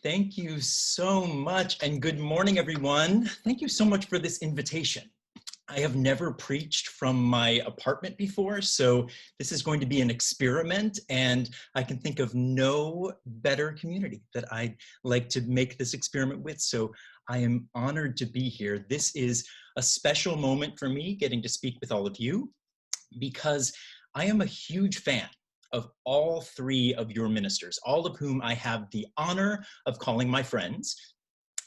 Thank you so much, and good morning, everyone. Thank you so much for this invitation. I have never preached from my apartment before, so this is going to be an experiment, and I can think of no better community that I'd like to make this experiment with, so I am honored to be here. This is a special moment for me getting to speak with all of you because I am a huge fan of all three of your ministers, all of whom I have the honor of calling my friends.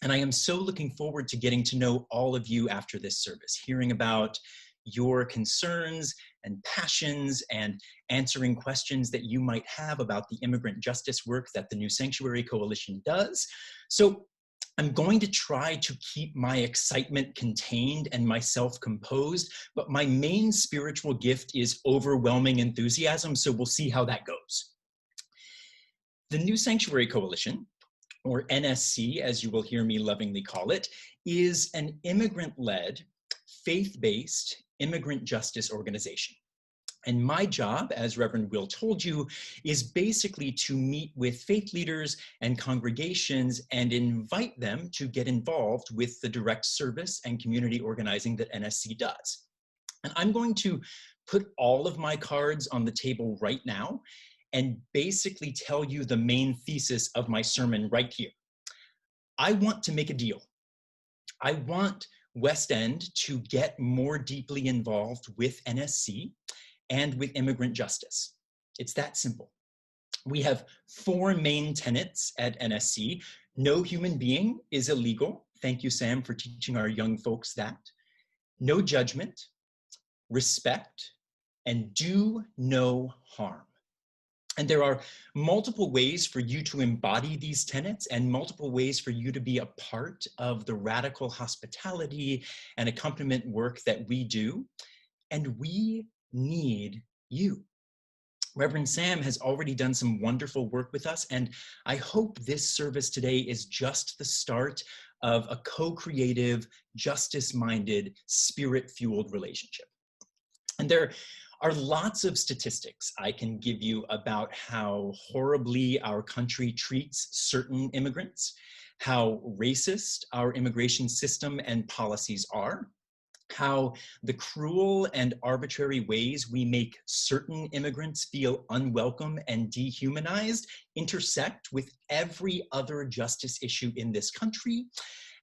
And I am so looking forward to getting to know all of you after this service, hearing about your concerns and passions and answering questions that you might have about the immigrant justice work that the New Sanctuary Coalition does. So I'm going to try to keep my excitement contained and myself composed, but my main spiritual gift is overwhelming enthusiasm, so we'll see how that goes. The New Sanctuary Coalition, or NSC, as you will hear me lovingly call it, is an immigrant-led, faith-based immigrant justice organization. And my job, as Reverend Will told you, is basically to meet with faith leaders and congregations and invite them to get involved with the direct service and community organizing that NSC does. And I'm going to put all of my cards on the table right now and basically tell you the main thesis of my sermon right here. I want to make a deal. I want West End to get more deeply involved with NSC and with immigrant justice. It's that simple. We have four main tenets at NSC. No human being is illegal. Thank you, Sam, for teaching our young folks that. No judgment, respect, and do no harm. And there are multiple ways for you to embody these tenets and multiple ways for you to be a part of the radical hospitality and accompaniment work that we do. And we need you. Reverend Sam has already done some wonderful work with us, and I hope this service today is just the start of a co-creative, justice-minded, spirit-fueled relationship. And there are lots of statistics I can give you about how horribly our country treats certain immigrants, how racist our immigration system and policies are, how the cruel and arbitrary ways we make certain immigrants feel unwelcome and dehumanized intersect with every other justice issue in this country,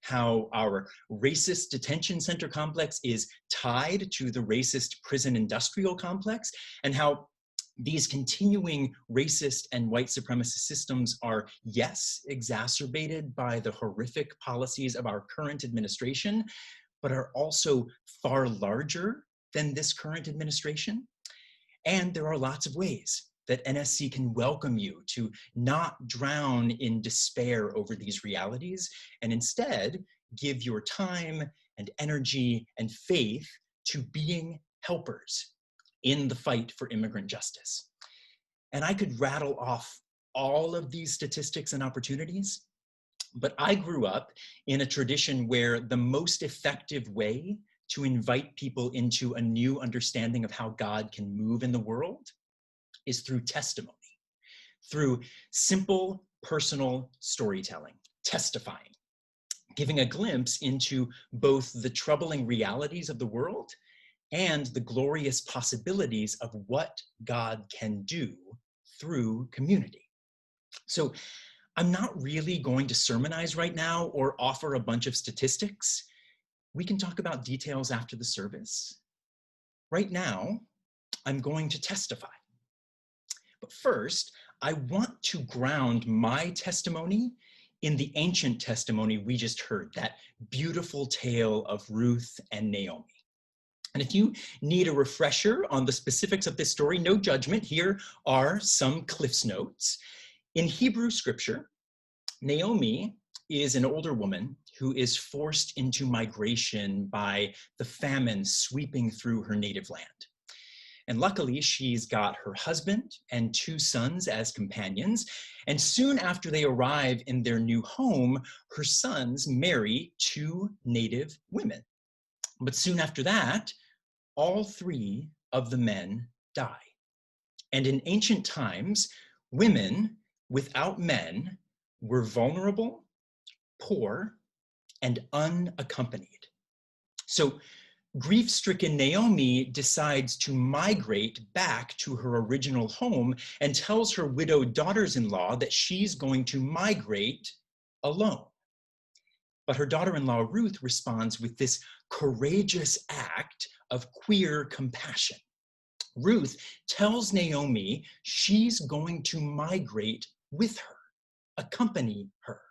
how our racist detention center complex is tied to the racist prison industrial complex, and how these continuing racist and white supremacist systems are, yes, exacerbated by the horrific policies of our current administration, but are also far larger than this current administration. And there are lots of ways that NSC can welcome you to not drown in despair over these realities, and instead give your time and energy and faith to being helpers in the fight for immigrant justice. And I could rattle off all of these statistics and opportunities, but I grew up in a tradition where the most effective way to invite people into a new understanding of how God can move in the world is through testimony, through simple personal storytelling, testifying, giving a glimpse into both the troubling realities of the world and the glorious possibilities of what God can do through community. So I'm not really going to sermonize right now or offer a bunch of statistics. We can talk about details after the service. Right now, I'm going to testify. But first, I want to ground my testimony in the ancient testimony we just heard, that beautiful tale of Ruth and Naomi. And if you need a refresher on the specifics of this story, no judgment, here are some Cliff's Notes. In Hebrew scripture, Naomi is an older woman who is forced into migration by the famine sweeping through her native land. And luckily, she's got her husband and two sons as companions. And soon after they arrive in their new home, her sons marry two native women. But soon after that, all three of the men die. And in ancient times, women without men were vulnerable, poor, and unaccompanied. So grief-stricken Naomi decides to migrate back to her original home and tells her widowed daughters-in-law that she's going to migrate alone. But her daughter-in-law Ruth responds with this courageous act of queer compassion. Ruth tells Naomi she's going to migrate with her, accompany her.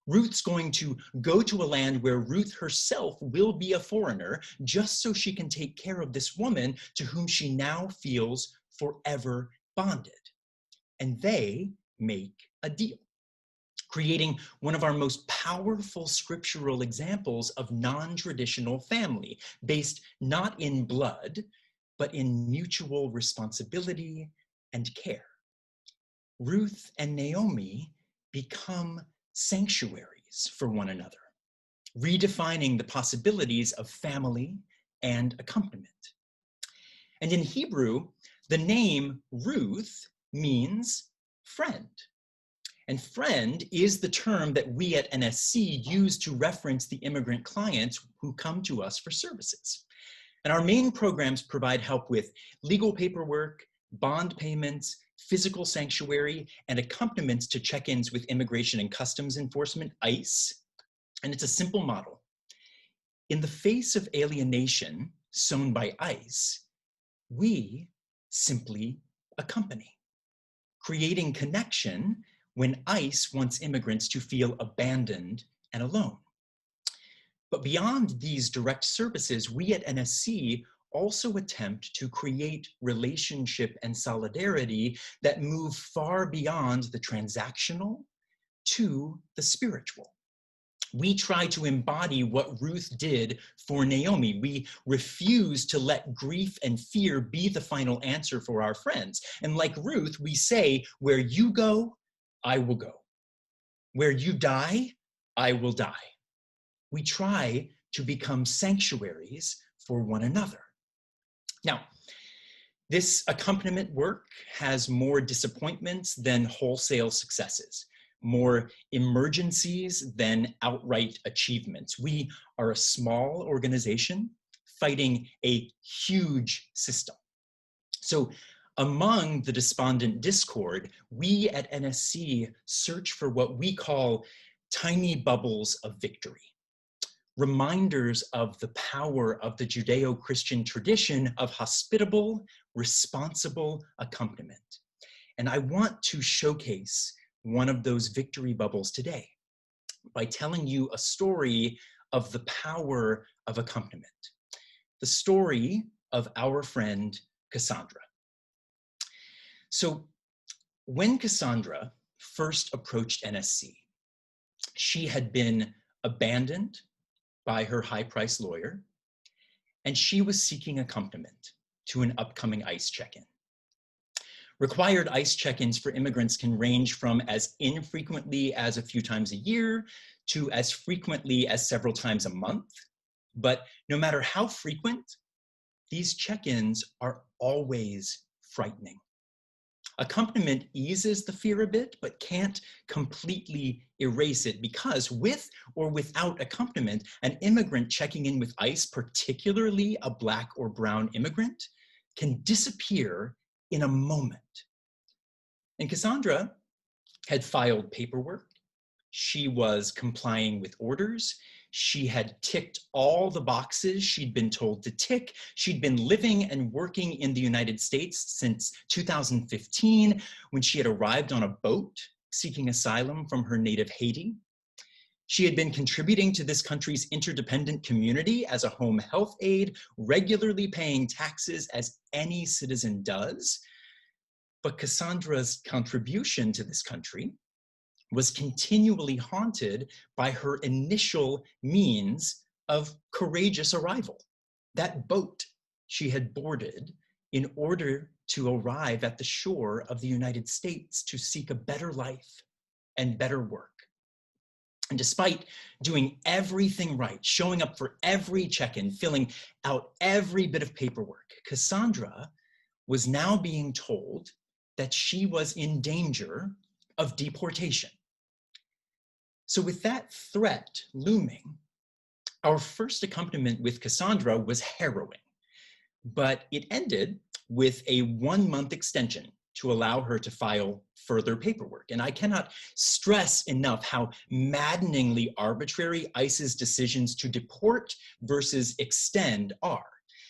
Ruth's going to go to a land where Ruth herself will be a foreigner, just so she can take care of this woman to whom she now feels forever bonded. And they make a deal, creating one of our most powerful scriptural examples of non-traditional family, based not in blood, but in mutual responsibility and care. Ruth and Naomi become sanctuaries for one another, redefining the possibilities of family and accompaniment. And in Hebrew, the name Ruth means friend. And friend is the term that we at NSC use to reference the immigrant clients who come to us for services. And our main programs provide help with legal paperwork, bond payments, physical sanctuary, and accompaniments to check-ins with Immigration and Customs Enforcement, ICE. And it's a simple model. In the face of alienation sown by ICE, we simply accompany, creating connection when ICE wants immigrants to feel abandoned and alone. But beyond these direct services, we at NSC also attempt to create relationship and solidarity that move far beyond the transactional to the spiritual. We try to embody what Ruth did for Naomi. We refuse to let grief and fear be the final answer for our friends. And like Ruth, we say, where you go, I will go. Where you die, I will die. We try to become sanctuaries for one another. Now, this accompaniment work has more disappointments than wholesale successes, more emergencies than outright achievements. We are a small organization fighting a huge system. So among the despondent discord, we at NSC search for what we call tiny bubbles of victory, reminders of the power of the Judeo-Christian tradition of hospitable, responsible accompaniment. And I want to showcase one of those victory bubbles today by telling you a story of the power of accompaniment, the story of our friend Cassandra. So when Cassandra first approached NSC, she had been abandoned by her high-priced lawyer, and she was seeking accompaniment to an upcoming ICE check-in. Required ICE check-ins for immigrants can range from as infrequently as a few times a year to as frequently as several times a month. But no matter how frequent, these check-ins are always frightening. Accompaniment eases the fear a bit, but can't completely erase it, because with or without accompaniment, an immigrant checking in with ICE, particularly a Black or brown immigrant, can disappear in a moment. And Cassandra had filed paperwork. She was complying with orders. She had ticked all the boxes she'd been told to tick. She'd been living and working in the United States since 2015, when she had arrived on a boat seeking asylum from her native Haiti. She had been contributing to this country's interdependent community as a home health aide, regularly paying taxes as any citizen does. But Cassandra's contribution to this country was continually haunted by her initial means of courageous arrival, that boat she had boarded in order to arrive at the shore of the United States to seek a better life and better work. And despite doing everything right, showing up for every check-in, filling out every bit of paperwork, Cassandra was now being told that she was in danger of deportation. So with that threat looming, our first accompaniment with Cassandra was harrowing, but it ended with a 1-month extension to allow her to file further paperwork. And I cannot stress enough how maddeningly arbitrary ICE's decisions to deport versus extend are.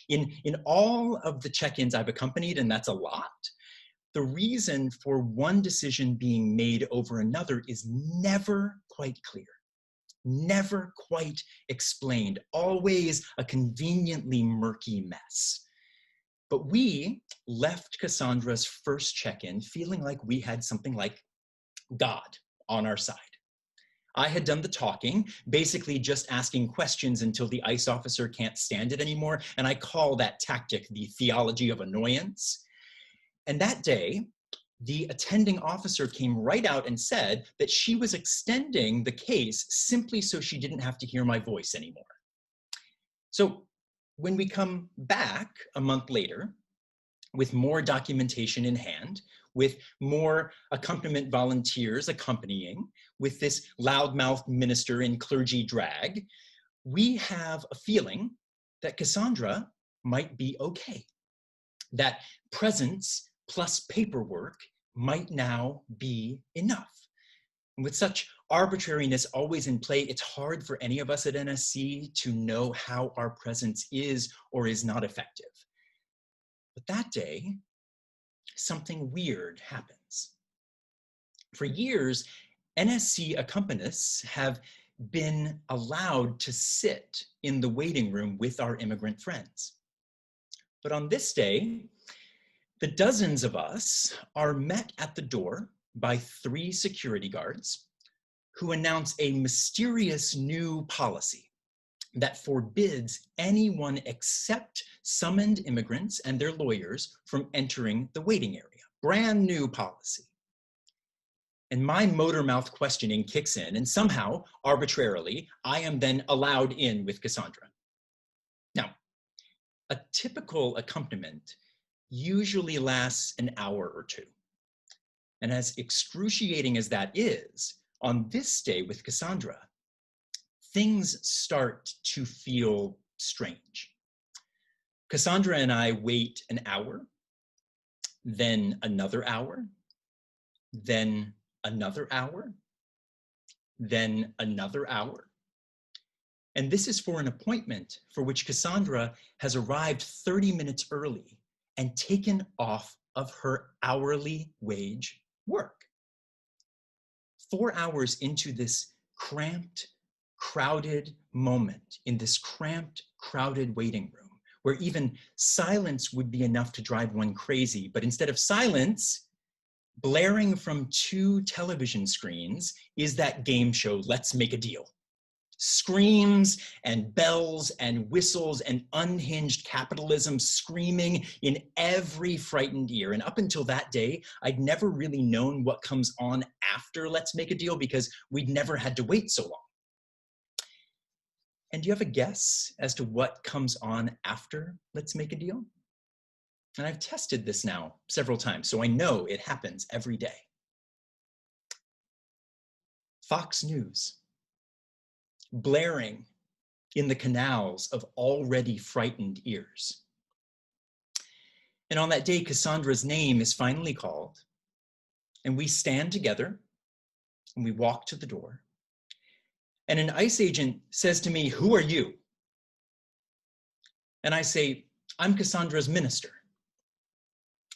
In all of the check-ins I've accompanied, and that's a lot, the reason for one decision being made over another is never quite clear, never quite explained, always a conveniently murky mess. But we left Cassandra's first check-in feeling like we had something like God on our side. I had done the talking, basically just asking questions until the ICE officer can't stand it anymore, and I call that tactic the theology of annoyance. And that day, the attending officer came right out and said that she was extending the case simply so she didn't have to hear my voice anymore. So when we come back a month later, with more documentation in hand, with more accompaniment volunteers accompanying, with this loudmouthed minister in clergy drag, we have a feeling that Cassandra might be okay, that presence plus paperwork might now be enough. And with such arbitrariness always in play, it's hard for any of us at NSC to know how our presence is or is not effective. But that day, something weird happens. For years, NSC accompanists have been allowed to sit in the waiting room with our immigrant friends. But on this day, the dozens of us are met at the door by 3 security guards who announce a mysterious new policy that forbids anyone except summoned immigrants and their lawyers from entering the waiting area. Brand new policy. And my motor mouth questioning kicks in, and somehow, arbitrarily, I am then allowed in with Cassandra. Now, a typical accompaniment usually lasts an hour or 2. And as excruciating as that is, on this day with Cassandra, things start to feel strange. Cassandra and I wait an hour, then another hour, then another hour, then another hour. And this is for an appointment for which Cassandra has arrived 30 minutes early and taken off of her hourly wage work. 4 hours into this cramped, crowded moment, in this cramped, crowded waiting room, where even silence would be enough to drive one crazy, but instead of silence, blaring from 2 television screens is that game show, Let's Make a Deal. Screams and bells and whistles and unhinged capitalism screaming in every frightened ear. And up until that day, I'd never really known what comes on after Let's Make a Deal because we'd never had to wait so long. And do you have a guess as to what comes on after Let's Make a Deal? And I've tested this now several times, so I know it happens every day. Fox News, blaring in the canals of already frightened ears. And on that day, Cassandra's name is finally called, and we stand together, and we walk to the door. And an ICE agent says to me, "Who are you?" And I say, "I'm Cassandra's minister."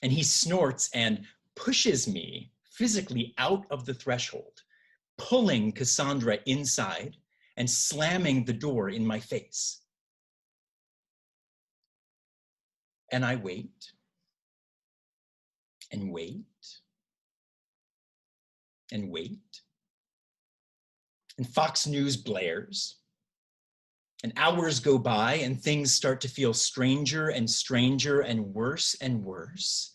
And he snorts and pushes me physically out of the threshold, pulling Cassandra inside and slamming the door in my face. And I wait and wait and wait. And Fox News blares. And hours go by and things start to feel stranger and stranger and worse and worse.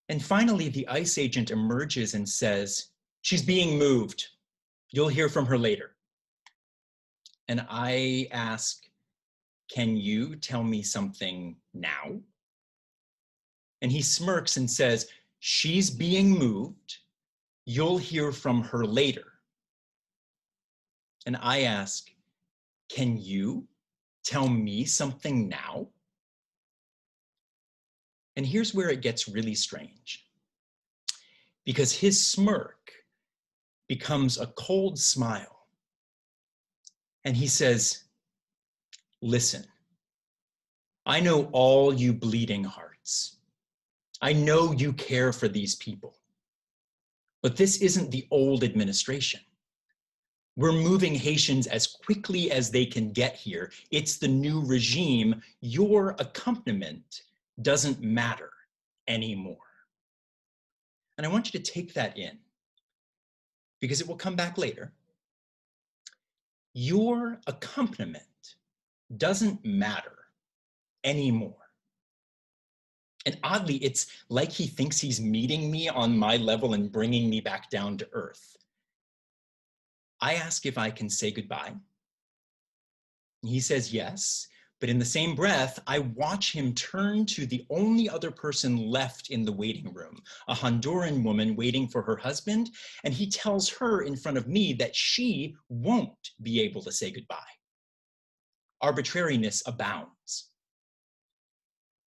And finally, the ICE agent emerges and says, "She's being moved. You'll hear from her later." And I ask, "Can you tell me something now?" And he smirks and says, "She's being moved. You'll hear from her later." And I ask, can you tell me something now? And here's where it gets really strange, because his smirk becomes a cold smile. And he says, listen, I know all you bleeding hearts. I know you care for these people. But this isn't the old administration. We're moving Haitians as quickly as they can get here. It's the new regime. Your accompaniment doesn't matter anymore. And I want you to take that in, because it will come back later. Your accompaniment doesn't matter anymore. And oddly, it's like he thinks he's meeting me on my level and bringing me back down to earth. I ask if I can say goodbye. He says yes, but in the same breath, I watch him turn to the only other person left in the waiting room, a Honduran woman waiting for her husband, and he tells her in front of me that she won't be able to say goodbye. Arbitrariness abounds.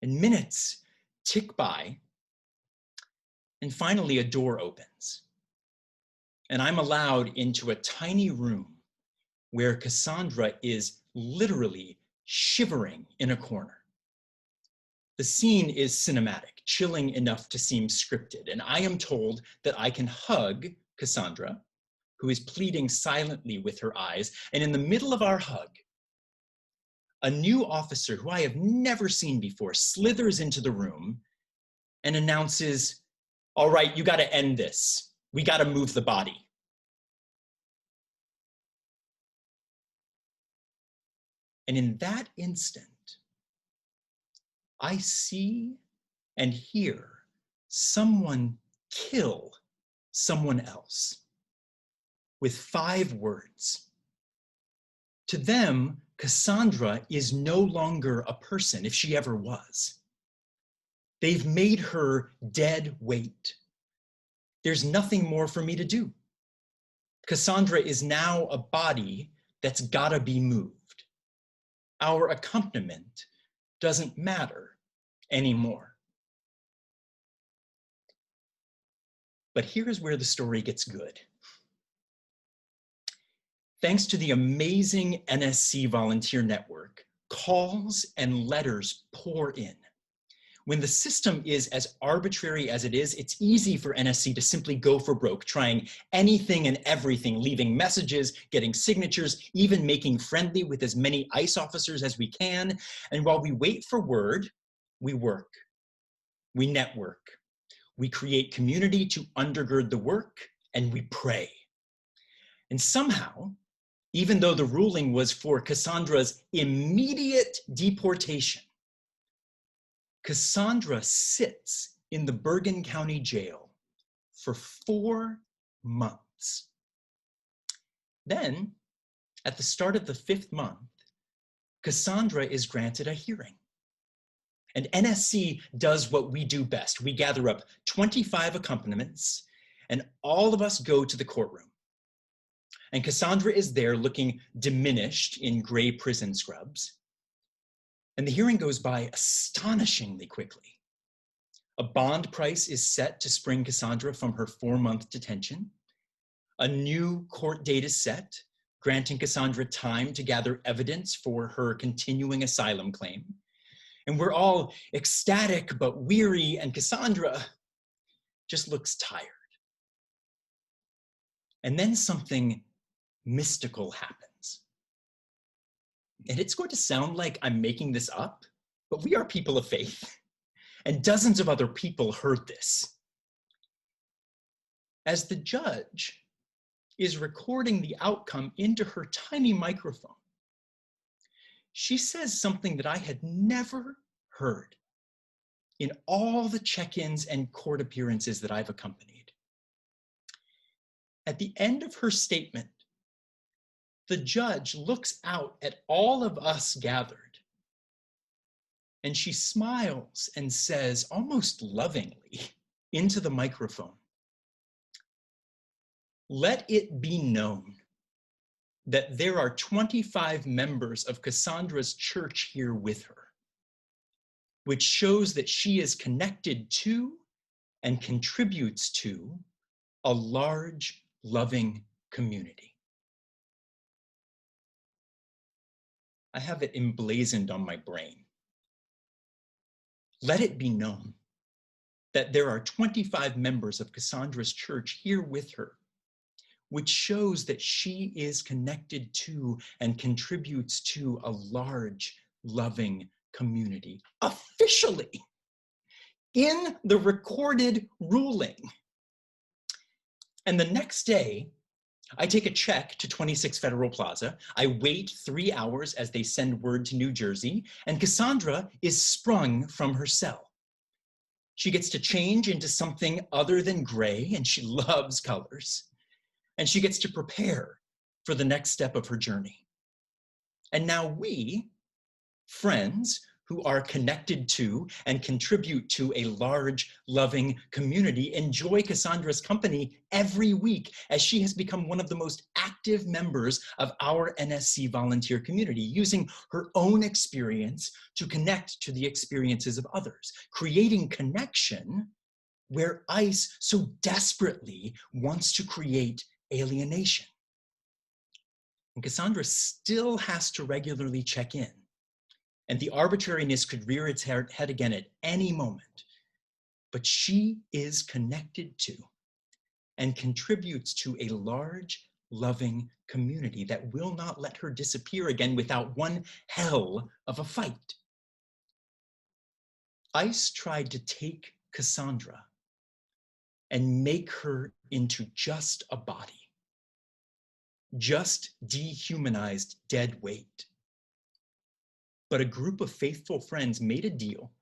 And minutes tick by, and finally a door opens. And I'm allowed into a tiny room where Cassandra is literally shivering in a corner. The scene is cinematic, chilling enough to seem scripted, and I am told that I can hug Cassandra, who is pleading silently with her eyes, and in the middle of our hug, a new officer who I have never seen before slithers into the room and announces, all right, you gotta end this. We gotta move the body. And in that instant, I see and hear someone kill someone else with 5 words. To them, Cassandra is no longer a person, if she ever was. They've made her dead weight. There's nothing more for me to do. Cassandra is now a body that's gotta be moved. Our accompaniment doesn't matter anymore. But here's where the story gets good. Thanks to the amazing NSC volunteer network, calls and letters pour in. When the system is as arbitrary as it is, it's easy for NSC to simply go for broke, trying anything and everything, leaving messages, getting signatures, even making friendly with as many ICE officers as we can. And while we wait for word, we work, we network, we create community to undergird the work, and we pray. And somehow, even though the ruling was for Cassandra's immediate deportation, Cassandra sits in the Bergen County Jail for 4 months. Then, at the start of the 5th month, Cassandra is granted a hearing. And NSC does what we do best. We gather up 25 accompaniments, and all of us go to the courtroom. And Cassandra is there looking diminished in gray prison scrubs. And the hearing goes by astonishingly quickly. A bond price is set to spring Cassandra from her 4-month detention. A new court date is set, granting Cassandra time to gather evidence for her continuing asylum claim. And we're all ecstatic but weary, and Cassandra just looks tired. And then something mystical happens. And it's going to sound like I'm making this up, but we are people of faith. And dozens of other people heard this. As the judge is recording the outcome into her tiny microphone, she says something that I had never heard in all the check-ins and court appearances that I've accompanied. At the end of her statement, the judge looks out at all of us gathered, and she smiles and says, almost lovingly, into the microphone, "Let it be known that there are 25 members of Cassandra's church here with her, which shows that she is connected to and contributes to a large, loving community. I have it emblazoned on my brain. Let it be known that there are 25 members of Cassandra's church here with her, which shows that she is connected to and contributes to a large, loving community, officially, in the recorded ruling. And the next day, I take a check to 26 Federal Plaza. I wait 3 hours as they send word to New Jersey, and Cassandra is sprung from her cell. She gets to change into something other than gray, and she loves colors. And she gets to prepare for the next step of her journey. And now we, friends who are connected to and contribute to a large, loving community, enjoy Cassandra's company every week as she has become one of the most active members of our NSC volunteer community, using her own experience to connect to the experiences of others, creating connection where ICE so desperately wants to create alienation. And Cassandra still has to regularly check in, and the arbitrariness could rear its head again at any moment. But she is connected to and contributes to a large, loving community that will not let her disappear again without one hell of a fight. ICE tried to take Cassandra and make her into just a body, just dehumanized dead weight. But a group of faithful friends made a deal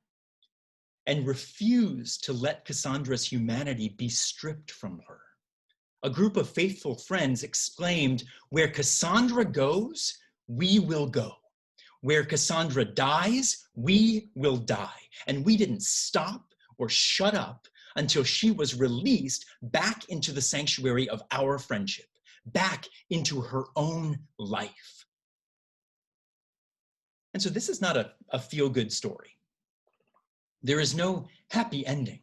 and refused to let Cassandra's humanity be stripped from her. A group of faithful friends exclaimed, "Where Cassandra goes, we will go. Where Cassandra dies, we will die." And we didn't stop or shut up until she was released back into the sanctuary of our friendship, back into her own life. And so this is not a feel-good story. There is no happy ending.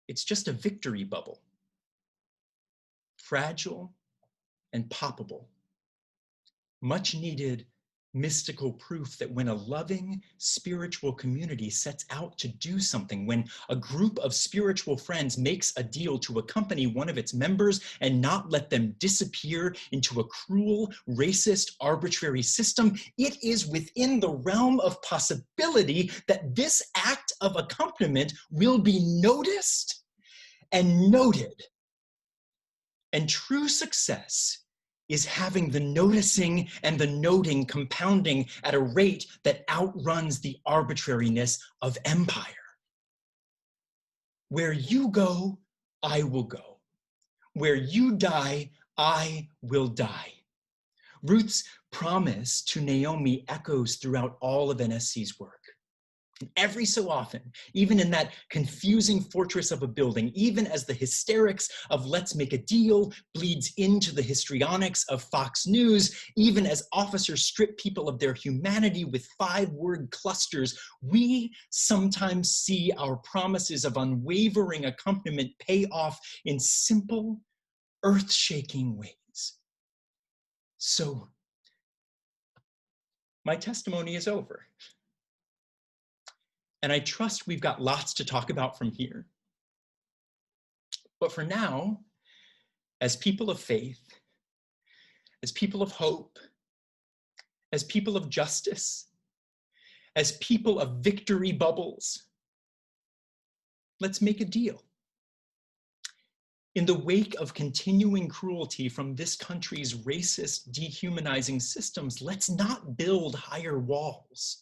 It's just a victory bubble, fragile and poppable, much needed mystical proof that when a loving spiritual community sets out to do something, when a group of spiritual friends makes a deal to accompany one of its members and not let them disappear into a cruel, racist, arbitrary system, it is within the realm of possibility that this act of accompaniment will be noticed and noted. And true success is having the noticing and the noting compounding at a rate that outruns the arbitrariness of empire. Where you go, I will go. Where you die, I will die. Ruth's promise to Naomi echoes throughout all of NSC's work. And every so often, even in that confusing fortress of a building, even as the hysterics of let's make a deal bleeds into the histrionics of Fox News, even as officers strip people of their humanity with 5-word clusters, we sometimes see our promises of unwavering accompaniment pay off in simple, earth-shaking ways. So, my testimony is over. And I trust we've got lots to talk about from here. But for now, as people of faith, as people of hope, as people of justice, as people of victory bubbles, let's make a deal. In the wake of continuing cruelty from this country's racist, dehumanizing systems, let's not build higher walls.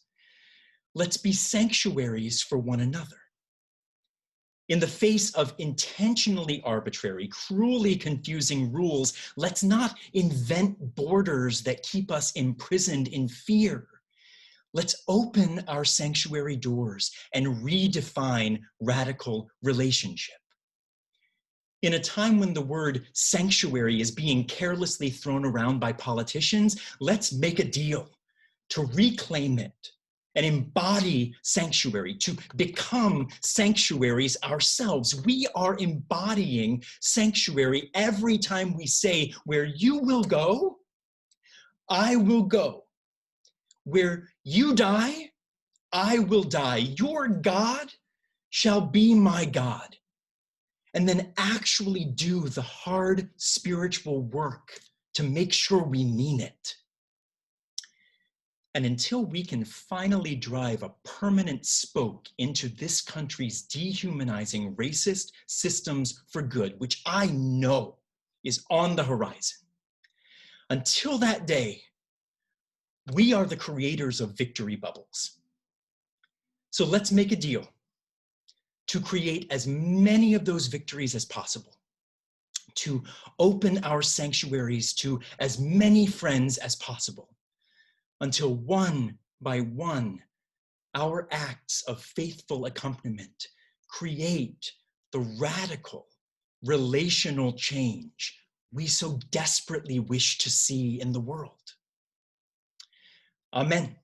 Let's be sanctuaries for one another. In the face of intentionally arbitrary, cruelly confusing rules, let's not invent borders that keep us imprisoned in fear. Let's open our sanctuary doors and redefine radical relationship. In a time when the word sanctuary is being carelessly thrown around by politicians, let's make a deal to reclaim it and embody sanctuary, to become sanctuaries ourselves. We are embodying sanctuary every time we say, where you will go, I will go. Where you die, I will die. Your God shall be my God. And then actually do the hard spiritual work to make sure we mean it. And until we can finally drive a permanent spoke into this country's dehumanizing racist systems for good, which I know is on the horizon, until that day, we are the creators of victory bubbles. So let's make a deal to create as many of those victories as possible, to open our sanctuaries to as many friends as possible, until one by one, our acts of faithful accompaniment create the radical relational change we so desperately wish to see in the world. Amen.